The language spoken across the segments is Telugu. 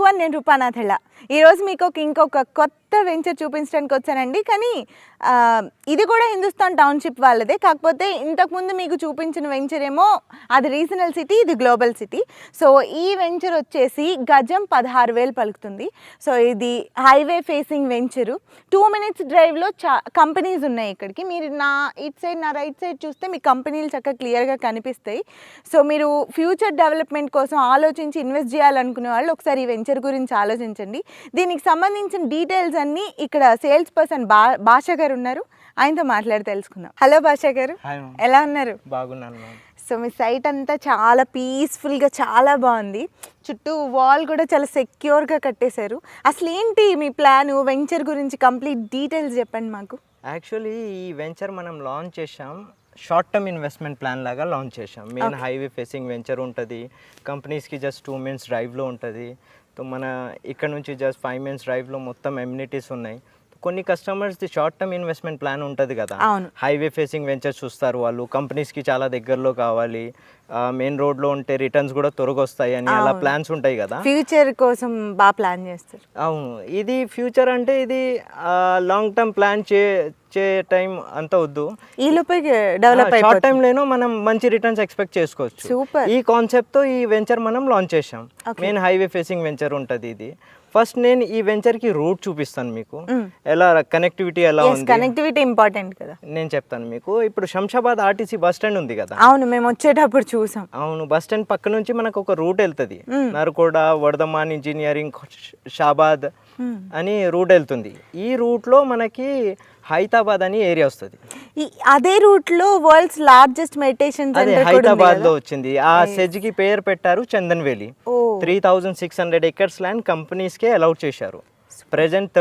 ఎవ్రీవన్, నేను రూపానాథెళ్ళ. ఈరోజు మీకు ఇంకొక కొత్త వెంచర్ చూపించడానికి వచ్చానండి. కానీ ఇది కూడా హిందుస్థాన్ టౌన్షిప్ వాళ్ళదే. కాకపోతే ఇంతకుముందు మీకు చూపించిన వెంచర్ ఏమో అది రీజనల్ సిటీ, ఇది గ్లోబల్ సిటీ. సో ఈ వెంచర్ వచ్చేసి గజం 16,000 పలుకుతుంది. సో ఇది హైవే ఫేసింగ్ వెంచరు. 2 minutes డ్రైవ్లో కంపెనీస్ ఉన్నాయి ఇక్కడికి. మీరు నా ఇట్ సైడ్, నా రైట్ సైడ్ చూస్తే మీ కంపెనీలు చక్కగా క్లియర్గా కనిపిస్తాయి. సో మీరు ఫ్యూచర్ డెవలప్మెంట్ కోసం ఆలోచించి ఇన్వెస్ట్ చేయాలనుకునే వాళ్ళు ఒకసారి ఈ వెంచర్ గురించి ఆలోచించండి. దీనికి సంబంధించిన డీటెయిల్స్ అన్నీ ఇక్కడ సేల్స్ పర్సన్ భాషా గారు ఉన్నారు, ఆయనతో మాట్లాడి తెలుసుకుందాం. హలో భాషా గారు, ఎలా ఉన్నారు? బాగున్నాను. సో మీ సైట్ అంతా చాలా పీస్ఫుల్గా, చాలా బాగుంది. చుట్టూ వాల్ కూడా చాలా సెక్యూర్గా కట్టేశారు. అసలు ఏంటి మీ ప్లాన్, వెంచర్ గురించి కంప్లీట్ డీటెయిల్స్ చెప్పండి మాకు. యాక్చువల్లీ ఈ వెంచర్ మనం లాంచ్ చేసాం, షార్ట్ టర్మ్ ఇన్వెస్ట్మెంట్ ప్లాన్ లాగా లాంచ్ చేసాం. మెయిన్ హైవే ఫేసింగ్ వెంచర్ ఉంటుంది, కంపెనీస్కి జస్ట్ 2 minutes డ్రైవ్లో ఉంటుంది. సో మన ఇక్కడ నుంచి జస్ట్ 5 minutes డ్రైవ్లో మొత్తం ఎమ్యూనిటీస్ ఉన్నాయి. కొన్ని కస్టమర్స్ది షార్ట్ టర్మ్ ఇన్వెస్ట్మెంట్ ప్లాన్ ఉంటుంది కదా, హైవే ఫేసింగ్ వెంచర్ చూస్తారు వాళ్ళు, కంపెనీస్కి చాలా దగ్గరలో కావాలి, మెయిన్ రోడ్లో ఉంటే రిటర్న్స్ కూడా త్వరగా వస్తాయి అని అలా ప్లాన్స్ ఉంటాయి కదా, ఫ్యూచర్ కోసం బాగా ప్లాన్ చేస్తారు. అవును, ఇది ఫ్యూచర్ అంటే ఇది లాంగ్ టర్మ్ ప్లాన్ చే టైం అంత వద్దు, ఈ లోపే డెవలప్ షార్ట్ టైం లేనో మనం మంచి రిటర్న్స్ ఎక్స్పెక్ట్ చేసుకోవచ్చు. ఈ కాన్సెప్ట్ తో ఈ వెంచర్ మనం లాంచ్ చేసాం. మెయిన్ హైవే ఫేసింగ్ వెంచర్ ఉంటుంది ఇది. ఫస్ట్ నేను ఈ వెంచర్ కి రూట్ చూపిస్తాను మీకు, ఎలా కనెక్టివిటీ ఎలా ఉంది. కనెక్టివిటీ ఇంపార్టెంట్ కదా, నేను చెప్తాను మీకు. ఇప్పుడు శంషాబాద్ ఆర్టీసీ బస్ స్టాండ్ ఉంది కదా, అవును మేము వచ్చేటప్పుడు చూసాం. అవును, బస్ స్టాండ్ పక్క నుంచి మనకు ఒక రూట్ వెళ్తుంది, నరకోడ, వర్ధమాన్ ఇంజనీరింగ్, షాబాద్ అని రూట్ వెళ్తుంది. ఈ రూట్ లో మనకి హైదరాబాద్ అని ఏరియా వస్తుంది. అదే రూట్ లో world's largest meditation centre Hyderabad లో వచ్చింది. ఆ సెజ్ కి పేరు పెట్టారు Chandan valley. 3,600 acres land companies కే అలౌట్ చేశారు. Present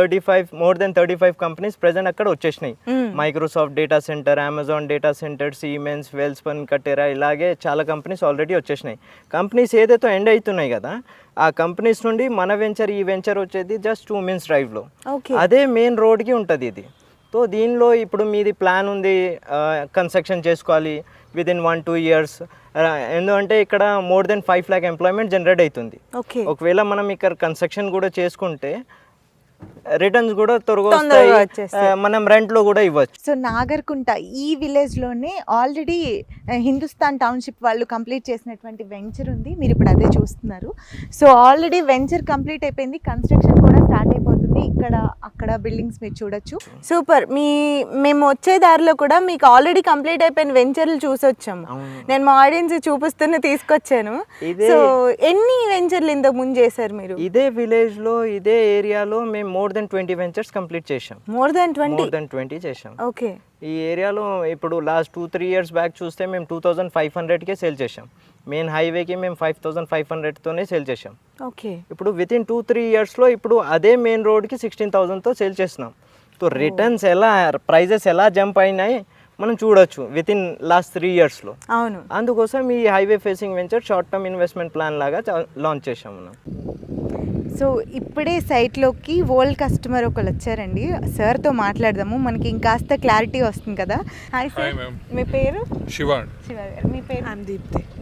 more than 35 companies present అక్కడ వచ్చేసినాయి. Microsoft data centre, Amazon data centre, Siemens, Welspun, కటెరా, ఇలాగే చాలా కంపెనీస్ ఆల్రెడీ వచ్చేసినాయి. కంపెనీస్ ఏదైతే ఎండ్ అవుతున్నాయి కదా, ఆ కంపెనీస్ నుండి మన వెంచర్, ఈ వెంచర్ వచ్చేది జస్ట్ 2 minutes డ్రైవ్లో, అదే మెయిన్ రోడ్కి ఉంటుంది ఇది. సో దీనిలో ఇప్పుడు మీది ప్లాన్ ఉంది, కన్స్ట్రక్షన్ చేసుకోవాలి విదిన్ 1-2 years. ఎందుకంటే ఇక్కడ more than 5 lakh employment generate అవుతుంది. ఒకవేళ మనం ఇక్కడ కన్స్ట్రక్షన్ కూడా చేసుకుంటే రిటర్న్స్ కూడా త్వరగా వస్తాయి, మనం రెంట్ లో కూడా ఇవ్వచ్చు. సో నాగర్కుంట ఈ విలేజ్ లోనే ఆల్రెడీ హిందుస్థాన్ టౌన్షిప్ వాళ్ళు కంప్లీట్ చేసినటువంటి వెంచర్ ఉంది, మీరు ఇప్పుడు అదే చూస్తున్నారు. సో ఆల్రెడీ వెంచర్ కంప్లీట్ అయిపోయింది, కన్స్ట్రక్షన్ కూడా స్టార్ట్ అయిపోతుంది. ఇక్కడ అక్కడ బిల్డింగ్స్ మీరు చూడొచ్చు. సూపర్. మేము వచ్చే దారిలో కూడా మీకు ఆల్రెడీ కంప్లీట్ అయిపోయిన వెంచర్లు చూసొచ్చాము. నేను మా ఆడియన్స్ చూపిస్తూనే తీసుకొచ్చాను. సో ఎన్ని వెంచర్లు ఇంతకు ముందు చేశారు మీరు? ఇదే విలేజ్ లో, ఇదే ఏరియాలో మేము మోర్ దెన్ 20 వెంచర్స్ కంప్లీట్ చేసాం. మోర్ దెన్ 20 చేసాం. ఓకే. ఈ ఏరియాలో ఇప్పుడు లాస్ట్ 2-3 years బ్యాక్ చూస్తే మేము 2,500కే సేల్ చేసాం. మెయిన్ హైవేకి మేము 5,500తోనే సేల్ చేసాం. ఓకే. ఇప్పుడు వితిన్ 2-3 yearsలో ఇప్పుడు అదే మెయిన్ రోడ్కి 16,000తో సేల్ చేస్తున్నాం. సో రిటర్న్స్ ఎలా, ప్రైజెస్ ఎలా జంప్ అయినాయి మనం చూడొచ్చు వితిన్ లాస్ట్ 3 yearsలో. అవును, అందుకోసం ఈ highway facing venture short term investment plan లాగా లాంచ్ చేసాం మనం. సో ఇప్పుడే సైట్లోకి ఓల్డ్ కస్టమర్ ఒకళ్ళు వచ్చారండి, సార్తో మాట్లాడదాము, మనకి ఇంకాస్త క్లారిటీ వస్తుంది కదా. హాయ్ సార్, మీ పేరు? శివ గారు. మీ పేరు?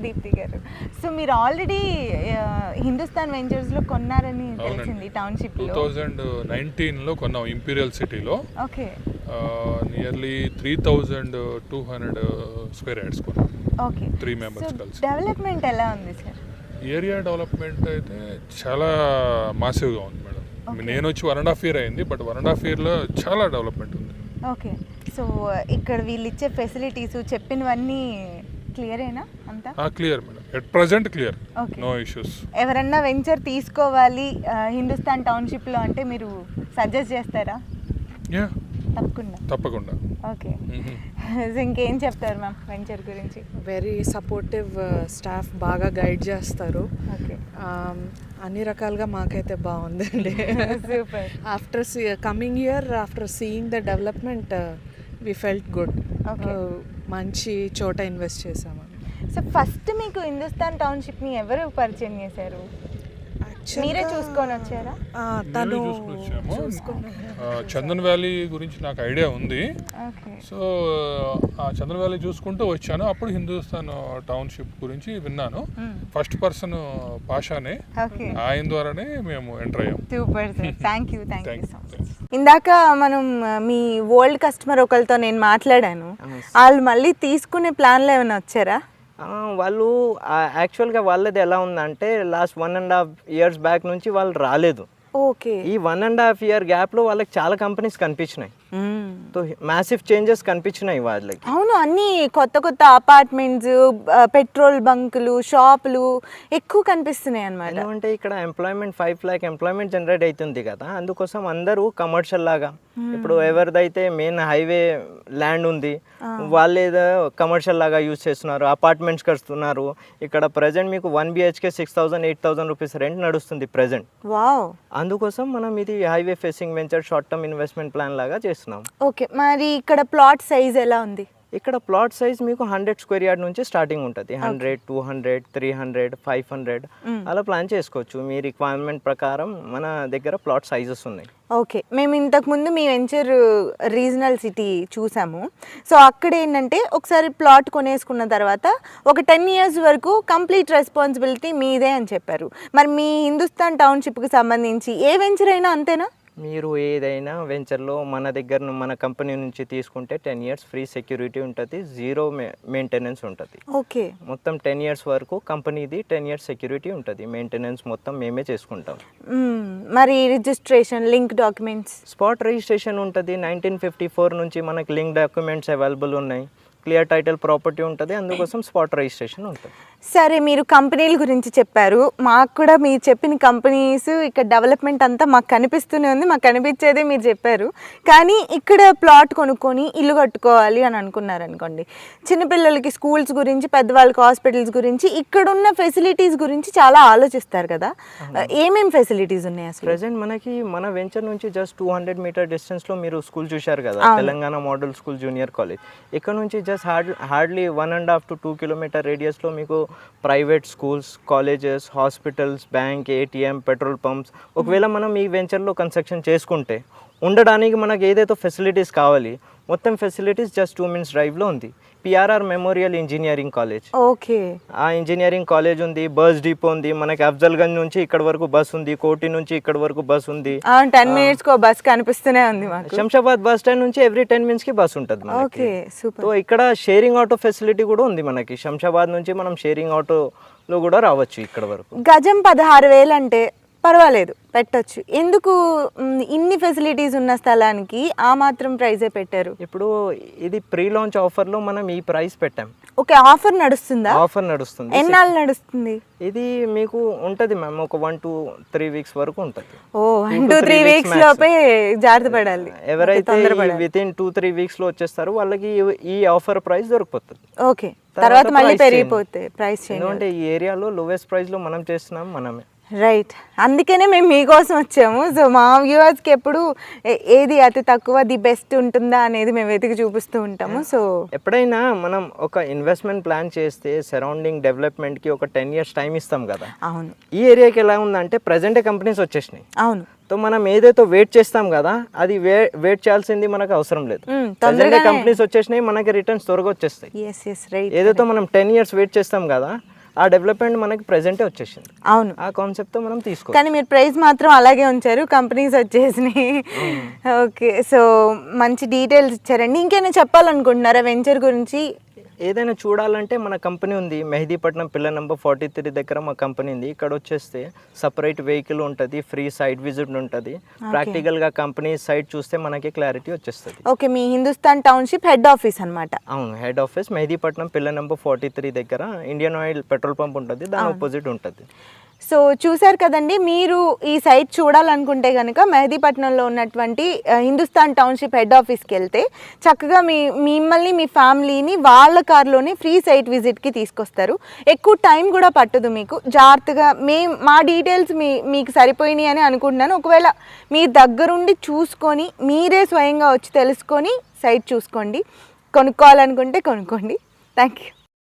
దీప్తి గారు. సో మీరు ఆల్రెడీ హిందుస్థాన్ వెంచర్స్లో కొన్నారని తెలిసింది టౌన్షిప్. 2019లో కొన్నాం ఇంపీరియల్ సిటీలో. ఓకే. నియర్లీ 3,200 square yards కొన్నాం. ఓకే. 3 members కలిసి. డెవలప్మెంట్ ఎలా ఉంది సార్? ఏరియా డెవలప్మెంట్ అయితే చాలా మాసివ్గా ఉంది మేడం. నేను వచ్చి 1.5 year అయింది, బట్ 1.5 yearలో చాలా డెవలప్మెంట్ ఉంది. ఓకే. సో ఇక్కడ వీళ్ళు ఇచ్చే ఫెసిలిటీస్ చెప్పినవన్నీ క్లియరేనా అంతా? Clear madam, at present clear, no issues. ఎవరన్నా వెంచర్ తీసుకోవాలి హిందుస్థాన్ టౌన్షిప్లో అంటే మీరు సజెస్ట్ చేస్తారా? తప్పకుండా. ఓకే. ఇంకేం చెప్తారు మ్యామ్ వెంచర్ గురించి? వెరీ సపోర్టివ్ స్టాఫ్, బాగా గైడ్ చేస్తారు. ఓకే. అన్ని రకాలుగా మాకైతే బాగుందండి. After coming here, after seeing the development, we felt good. మంచి చోట ఇన్వెస్ట్ చేసాము. సో ఫస్ట్ మీకు హిందుస్థాన్ టౌన్షిప్ని ఎవరు పరిచయం చేశారు? మీరే చూసుకొని వచ్చారా? తను చూసుకొని వచ్చాము. చందన్ వ్యాలీ గురించి నాకు ఐడియా ఉంది. సో ఆ చందన్ వ్యాలీ చూసుకుంటూ వచ్చాను. అప్పుడు హిందుస్థాన్ టౌన్షిప్ గురించి విన్నాను. ఫస్ట్ పర్సన్ పాషానే, ఆయన ద్వారానే మేము ఎంటర్ అయ్యాం. Super sir, thank you so much. ఇందాక మనం మీ ఓల్డ్ కస్టమర్ ఒకరితో నేను మాట్లాడాను. వాళ్ళు మళ్ళీ తీసుకునే ప్లాన్లో ఏమైనా వచ్చారా? వాళ్ళు యాక్చువల్గా వాళ్ళది ఎలా ఉందంటే లాస్ట్ 1.5 years బ్యాక్ నుంచి వాళ్ళు రాలేదు. ఓకే. ఈ 1.5 year గ్యాప్లో వాళ్ళకి చాలా కంపెనీస్ కనిపించినాయి. సో మ్యాసివ్ చేంజెస్ కనిపించినాయి వాళ్ళకి. అవును, అన్ని కొత్త కొత్త అపార్ట్మెంట్స్, పెట్రోల్ బంకులు, షాపులు ఎక్కువ కనిపిస్తున్నాయి అన్నమాట. ఎందుకంటే ఇక్కడ ఎంప్లాయ్మెంట్ 5 lakh ఎంప్లాయ్మెంట్ జనరేట్ అవుతుంది కదా, అందుకోసం అందరూ కమర్షియల్ లాగా ఇప్పుడు ఎవరిదైతే మెయిన్ హైవే ల్యాండ్ ఉంది వాళ్ళు ఏదో కమర్షియల్ లాగా యూజ్ చేస్తున్నారు, అపార్ట్మెంట్స్ కడుతున్నారు. ఇక్కడ ప్రజెంట్ మీకు 1 BHK 6,000-8,000 రూపీస్ రెంట్ నడుస్తుంది ప్రజెంట్. వావ్. అందుకోసం మనం ఇది highway facing venture short term investment plan లాగా చేస్తున్నాం. ఓకే, మరి ఇక్కడ ప్లాట్ సైజ్ ఎలా ఉంది? ఇక్కడ ప్లాట్ సైజ్ మీకు 100 square yard నుంచి స్టార్టింగ్ ఉంటుంది. 100, 200, 300, 500 అలా ప్లాన్ చేసుకోవచ్చు. మీ రిక్వైర్మెంట్ ప్రకారం మన దగ్గర ప్లాట్ సైజెస్ ఉన్నాయి. ఓకే, మేము ఇంతకుముందు మీ వెంచర్ రీజనల్ సిటీ చూసాము. సో అక్కడ ఏంటంటే ఒకసారి ప్లాట్ కొనేసుకున్న తర్వాత ఒక 10 years వరకు కంప్లీట్ రెస్పాన్సిబిలిటీ మీదే అని చెప్పారు. మరి మీ హిందుస్థాన్ టౌన్షిప్కి సంబంధించి ఏ వెంచర్ అయినా అంతేనా? మీరు ఏదైనా వెంచర్లో మన దగ్గర మన కంపెనీ నుంచి తీసుకుంటే 10 years ఫ్రీ సెక్యూరిటీ ఉంటుంది, 0 మెయింటెనెన్స్ ఉంటుంది. ఓకే. మొత్తం 10 years వరకు కంపెనీది 10 years సెక్యూరిటీ ఉంటుంది. మెయింటెనెన్స్ మొత్తం మేమే చేసుకుంటాం. మరి registration, link documents? Spot registration ఉంటుంది. 1954 నుంచి మనకి లింక్ డాక్యుమెంట్స్ అవైలబుల్ ఉన్నాయి. క్లియర్ టైటిల్ ప్రాపర్టీ ఉంటుంది, అందుకోసం స్పాట్ రిజిస్ట్రేషన్ ఉంటుంది. సరే, మీరు కంపెనీల గురించి చెప్పారు. మాకు కూడా మీరు చెప్పిన కంపెనీస్ ఇక్కడ డెవలప్మెంట్ అంతా మాకు కనిపిస్తూనే ఉంది, మాకు కనిపించేదే మీరు చెప్పారు. కానీ ఇక్కడ ప్లాట్ కొనుక్కొని ఇల్లు కట్టుకోవాలి అని అనుకున్నారు అనుకోండి, చిన్నపిల్లలకి స్కూల్స్ గురించి, పెద్దవాళ్ళకి హాస్పిటల్స్ గురించి, ఇక్కడున్న ఫెసిలిటీస్ గురించి చాలా ఆలోచిస్తారు కదా. ఏమేమి ఫెసిలిటీస్ ఉన్నాయి అసలు? ప్రెసెంట్ మనకి మన వెంచర్ నుంచి జస్ట్ 200 meter డిస్టెన్స్లో మీరు స్కూల్ చూశారు కదా, Telangana model school junior college. ఇక్కడ నుంచి జస్ట్ హార్డ్లీ 1.5 to 2 kilometer రేడియస్లో మీకు private schools, colleges, hospitals, bank, ATM, petrol pumps. ఒకవేళ మనం ఈ వెంచర్లో కన్స్ట్రక్షన్ చేసుకుంటే ఉండడానికి మనకు ఏదైతే ఫెసిలిటీస్ కావాలి మొత్తం ఫెసిలిటీస్ జస్ట్ 2 minutes డ్రైవ్లో ఉంది. PRR memorial engineering college. Okay. ఆ ఇంజనీరింగ్ కాలేజ్ ఉంది, బస్ డిపో ఉంది, మనకి అఫ్జల్గంజ్ నుంచి ఇక్కడ వరకు బస్ ఉంది, కోటి నుంచి ఇక్కడ వరకు బస్ ఉంది. 10 minutes కో బస్ కనిపిస్తూనే ఉంది మాకు. శంషాబాద్ బస్ స్టాండ్ నుంచి ఎవ్రీ 10 minutes కి బస్ ఉంటుంది. Okay, super. సో ఇక్కడ షేరింగ్ ఆటో ఫెసిలిటీ కూడా ఉంది మనకి. శంషాబాద్ నుంచి మనం షేరింగ్ ఆటోలో కూడా రావచ్చు ఇక్కడ వరకు. గజం 16,000 అంటే పర్వాలేదు, పెట్టొచ్చు. ఎందుకు ఇన్ని ఫెసిలిటీస్ ఉన్న స్థలానికి ఆ మాత్రం ప్రైజే పెట్టారు? ఇప్పుడు ఇది ప్రీ లాంచ్ ఆఫర్లో మనం ఈ ప్రైస్ పెట్టాం. ఓకే, ఆఫర్ నడుస్తుందా? ఆఫర్ నడుస్తుంది. ఎన్నాళ్ళు నడుస్తుంది? ఇది మీకు ఉంటుంది మ్యామ్, ఒక 1 to 3 weeks వరకు ఉంటుంది. ఓ, 1 to 3 weeks లోపే జాగ్రత్త పడాలి. ఎవరైతే వితిన్ 2-3 weeks లో వచ్చేస్తారో వాళ్ళకి ఈ ఆఫర్ ప్రైస్ దొరికిపోతుంది. ఓకే, తర్వాత మళ్ళీ పెరిగిపోతే ప్రైస్ చేంజ్. ఎందుకంటే ఈ ఏరియాలో లోవెస్ట్ ప్రైస్ లో మనం చేస్తున్నాం మనమే. రైట్, అందుకనే మేము మీకోసం వచ్చాము. సో మా వ్యూవర్స్కి ఎప్పుడు ఏది అతి తక్కువ, ది బెస్ట్ ఉంటుందా అనేది మేము వెతికి చూపిస్తూ ఉంటాము. సో ఎప్పుడైనా మనం ఒక ఇన్వెస్ట్మెంట్ ప్లాన్ చేస్తే సరౌండింగ్ డెవలప్మెంట్కి ఒక 10 years టైం ఇస్తాం కదా. అవును. ఈ ఏరియాకి ఎలా ఉందంటే ప్రజెంట్ కంపెనీస్ వచ్చేసినాయి. అవును. సో మనం ఏదైతే వెయిట్ చేస్తాం కదా, అది వెయిట్ చేయాల్సింది మనకు అవసరం లేదు. ప్రజెంట్ కంపెనీస్ వచ్చేసినాయి, మనకి రిటర్న్స్ త్వరగా వచ్చేస్తాయి. ఏదైతే మనం 10 years వెయిట్ చేస్తాం కదా, ఆ డెవలప్మెంట్ మనకి ప్రెజెంటే వచ్చేసింది. అవును, ఆ కాన్సెప్ట్తో మనం తీసుకో. కానీ మీరు ప్రైస్ మాత్రం అలాగే ఉంచారు, కంపెనీస్ వచ్చేసినాయి. ఓకే, సో మంచి డీటెయిల్స్ ఇచ్చారండి. ఇంకేమైనా చెప్పాలనుకుంటున్నారా వెంచర్ గురించి? ఏదైనా చూడాలంటే మన కంపెనీ ఉంది మెహదీపట్నం పిల్లర్ నెంబర్ 43 దగ్గర మా కంపెనీ ఉంది. ఇక్కడ వచ్చేస్తే సపరేట్ వెహికల్ ఉంటుంది, ఫ్రీ సైట్ విజిట్ ఉంటుంది. ప్రాక్టికల్గా కంపెనీ సైట్ చూస్తే మనకి క్లారిటీ వచ్చేస్తుంది. ఓకే, మీ హిందుస్థాన్ టౌన్షిప్ హెడ్ ఆఫీస్ అన్నమాట? అవును, head office Mehdipatnam pillar number 43 దగ్గర ఇండియన్ ఆయిల్ పెట్రోల్ పంప్ ఉంటుంది, దాని ఆపోజిట్ ఉంటుంది. సో చూసారు కదండి, మీరు ఈ సైట్ చూడాలనుకుంటే కనుక మెహదీపట్నంలో ఉన్నటువంటి హిందుస్థాన్ టౌన్షిప్ హెడ్ ఆఫీస్కి వెళ్తే చక్కగా మిమ్మల్ని, మీ ఫ్యామిలీని వాళ్ళ కార్లోనే ఫ్రీ సైట్ విజిట్కి తీసుకొస్తారు. ఎక్కువ టైం కూడా పట్టదు మీకు. జాగ్రత్తగా మా డీటెయిల్స్ మీకు సరిపోయినాయి అని అనుకుంటున్నాను. ఒకవేళ మీ దగ్గరుండి చూసుకొని మీరే స్వయంగా వచ్చి తెలుసుకొని సైట్ చూసుకోండి. కొనుక్కోవాలనుకుంటే కొనుక్కోండి. Thank you.